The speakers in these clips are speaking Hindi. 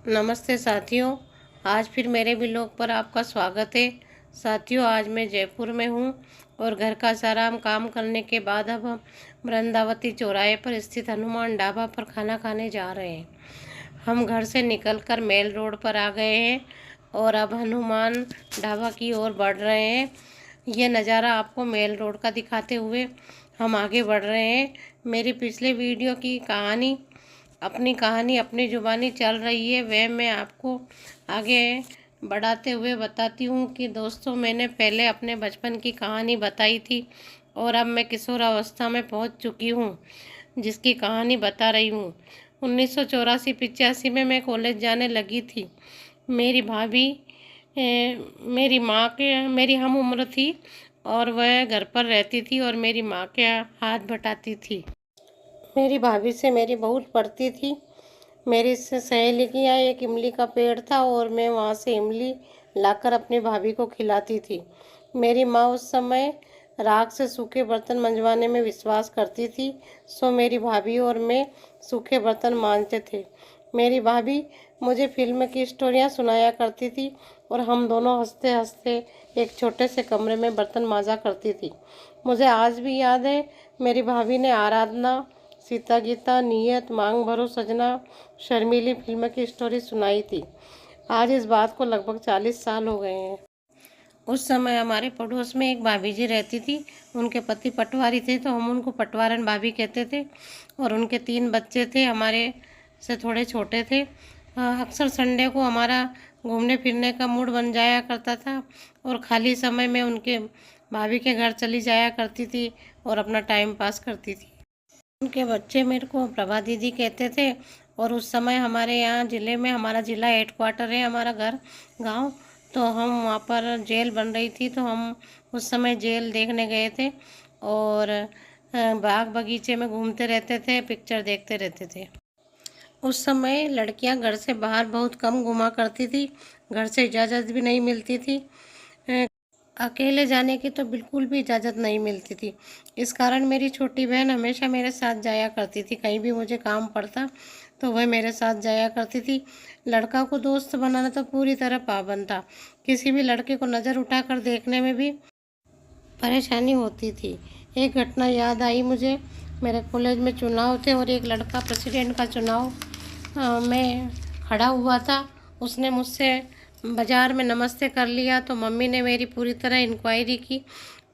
नमस्ते साथियों, आज फिर मेरे व्लॉग पर आपका स्वागत है। साथियों, आज मैं जयपुर में हूँ और घर का सारा काम करने के बाद अब हम वृंदावती चौराहे पर स्थित हनुमान ढाबा पर खाना खाने जा रहे हैं। हम घर से निकलकर मेल रोड पर आ गए हैं और अब हनुमान ढाबा की ओर बढ़ रहे हैं। ये नज़ारा आपको मेल रोड का दिखाते हुए हम आगे बढ़ रहे हैं। मेरी पिछले वीडियो की कहानी अपनी ज़ुबानी चल रही है, वह मैं आपको आगे बढ़ाते हुए बताती हूँ कि दोस्तों, मैंने पहले अपने बचपन की कहानी बताई थी और अब मैं किशोरावस्था में पहुँच चुकी हूँ, जिसकी कहानी बता रही हूँ। 1984-85 में मैं कॉलेज जाने लगी थी। मेरी भाभी मेरी हम उम्र थी और वह घर पर रहती थी और मेरी माँ के हाथ बटाती थी। मेरी भाभी से मेरी बहुत पड़ती थी। मेरी सहेली की यहाँ एक इमली का पेड़ था और मैं वहाँ से इमली लाकर अपनी भाभी को खिलाती थी। मेरी माँ उस समय राख से सूखे बर्तन मंजवाने में विश्वास करती थी, सो मेरी भाभी और मैं सूखे बर्तन मांजते थे। मेरी भाभी मुझे फिल्म की स्टोरियाँ सुनाया करती थी और हम दोनों हंसते हंसते एक छोटे से कमरे में बर्तन मांजा करती थी। मुझे आज भी याद है, मेरी भाभी ने आराधना, सीता गीता, नियत, मांग भरो सजना, शर्मीली फिल्म की स्टोरी सुनाई थी। आज इस बात को लगभग 40 साल हो गए हैं। उस समय हमारे पड़ोस में एक भाभी जी रहती थी। उनके पति पटवारी थे तो हम उनको पटवारन भाभी कहते थे और उनके 3 बच्चे थे, हमारे से थोड़े छोटे थे। अक्सर संडे को हमारा घूमने फिरने का मूड बन जाया करता था और खाली समय में उनके भाभी के घर चली जाया करती थी और अपना टाइम पास करती थी। उनके बच्चे मेरे को प्रभा दीदी कहते थे और उस समय हमारे यहाँ ज़िले में, हमारा ज़िला हेडक्वार्टर है, हमारा गांव, तो हम वहाँ पर जेल बन रही थी तो हम उस समय जेल देखने गए थे और बाग बगीचे में घूमते रहते थे, पिक्चर देखते रहते थे। उस समय लड़कियां घर से बाहर बहुत कम घूमा करती थी, घर से इजाज़त भी नहीं मिलती थी। अकेले जाने की तो बिल्कुल भी इजाज़त नहीं मिलती थी। इस कारण मेरी छोटी बहन हमेशा मेरे साथ जाया करती थी। कहीं भी मुझे काम पड़ता तो वह मेरे साथ जाया करती थी। लड़का को दोस्त बनाना तो पूरी तरह पाबंद था। किसी भी लड़के को नज़र उठाकर देखने में भी परेशानी होती थी। एक घटना याद आई मुझे। मेरे कॉलेज में चुनाव थे और एक लड़का प्रेसिडेंट का चुनाव में खड़ा हुआ था। उसने मुझसे बाज़ार में नमस्ते कर लिया तो मम्मी ने मेरी पूरी तरह इंक्वायरी की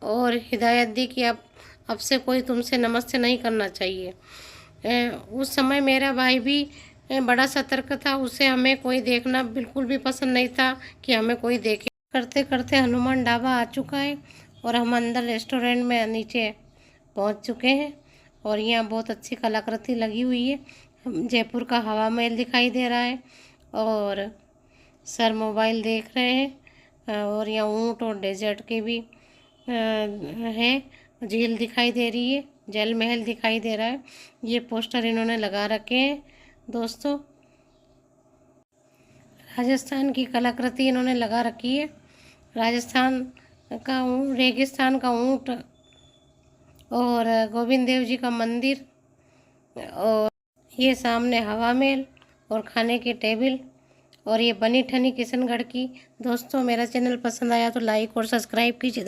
और हिदायत दी कि अब से कोई तुमसे नमस्ते नहीं करना चाहिए। उस समय मेरा भाई भी बड़ा सतर्क था। उसे हमें कोई देखना बिल्कुल भी पसंद नहीं था कि हमें कोई देखे। करते करते हनुमान ढाबा आ चुका है और हम अंदर रेस्टोरेंट में नीचे पहुंच चुके हैं और यहाँ बहुत अच्छी कलाकृति लगी हुई है। जयपुर का हवा महल दिखाई दे रहा है और सर मोबाइल देख रहे हैं और यहाँ ऊँट और डेजर्ट के भी है। झील दिखाई दे रही है, जल महल दिखाई दे रहा है। ये पोस्टर इन्होंने लगा रखे हैं। दोस्तों, राजस्थान की कलाकृति इन्होंने लगा रखी है। राजस्थान का रेगिस्तान का ऊँट और गोविंद देव जी का मंदिर और ये सामने हवा महल और खाने की टेबल और ये बनी ठनी किशनगढ़ की। दोस्तों, मेरा चैनल पसंद आया तो लाइक और सब्सक्राइब कीजिए।